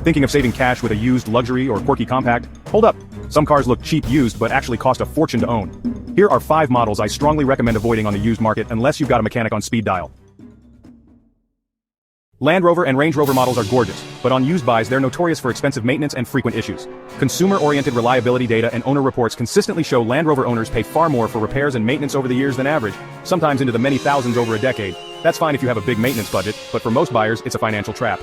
Thinking of saving cash with a used luxury or quirky compact? Hold up. Some cars look cheap used but actually cost a fortune to own. Here are 5 models I strongly recommend avoiding on the used market unless you've got a mechanic on speed dial. Land Rover and Range Rover models are gorgeous, but on used buys they're notorious for expensive maintenance and frequent issues. Consumer-oriented reliability data and owner reports consistently show Land Rover owners pay far more for repairs and maintenance over the years than average, sometimes into the many thousands over a decade. That's fine if you have a big maintenance budget, but for most buyers it's a financial trap.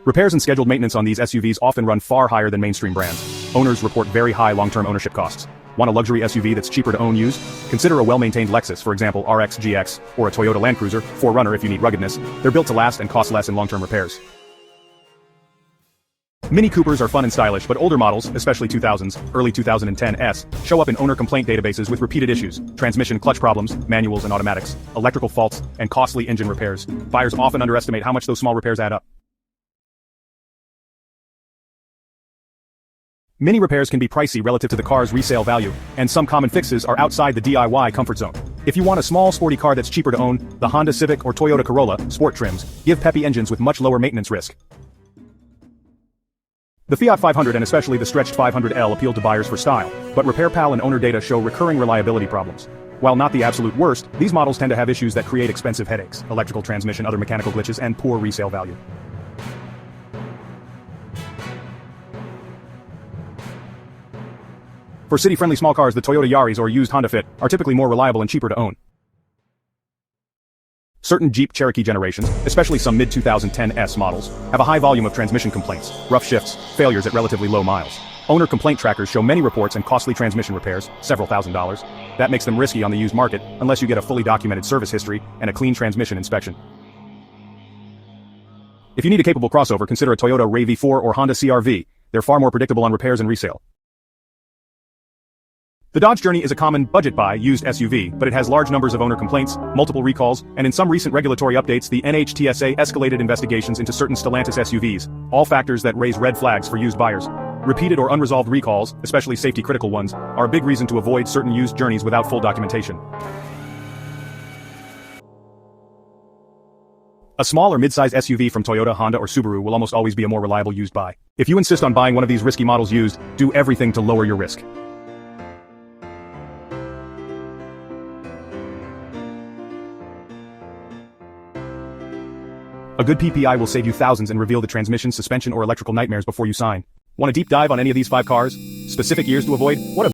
Repairs and scheduled maintenance on these SUVs often run far higher than mainstream brands. Owners report very high long-term ownership costs. Want a luxury SUV that's cheaper to own used? Consider a well-maintained Lexus, for example RX GX, or a Toyota Land Cruiser, 4Runner if you need ruggedness. They're built to last and cost less in long-term repairs. Mini Coopers are fun and stylish, but older models, especially 2000s, early 2010s, show up in owner complaint databases with repeated issues, transmission clutch problems, manuals and automatics, electrical faults, and costly engine repairs. Buyers often underestimate how much those small repairs add up. Mini repairs can be pricey relative to the car's resale value, and some common fixes are outside the DIY comfort zone. If you want a small sporty car that's cheaper to own, the Honda Civic or Toyota Corolla, sport trims, give peppy engines with much lower maintenance risk. The Fiat 500 and especially the stretched 500L appeal to buyers for style, but RepairPal and owner data show recurring reliability problems. While not the absolute worst, these models tend to have issues that create expensive headaches, electrical transmission, other mechanical glitches, and poor resale value. For city-friendly small cars, the Toyota Yaris or used Honda Fit are typically more reliable and cheaper to own. Certain Jeep Cherokee generations, especially some mid-2010s models, have a high volume of transmission complaints, rough shifts, failures at relatively low miles. Owner complaint trackers show many reports and costly transmission repairs, several $1,000s. That makes them risky on the used market, unless you get a fully documented service history and a clean transmission inspection. If you need a capable crossover, consider a Toyota RAV4 or Honda CR-V. They're far more predictable on repairs and resale. The Dodge Journey is a common budget-buy used SUV, but it has large numbers of owner complaints, multiple recalls, and in some recent regulatory updates the NHTSA escalated investigations into certain Stellantis SUVs, all factors that raise red flags for used buyers. Repeated or unresolved recalls, especially safety-critical ones, are a big reason to avoid certain used Journeys without full documentation. A small or mid-size SUV from Toyota, Honda, or Subaru will almost always be a more reliable used buy. If you insist on buying one of these risky models used, do everything to lower your risk. A good PPI will save you thousands and reveal the transmission, suspension, or electrical nightmares before you sign. Want a deep dive on any of these 5 cars? Specific years to avoid? What a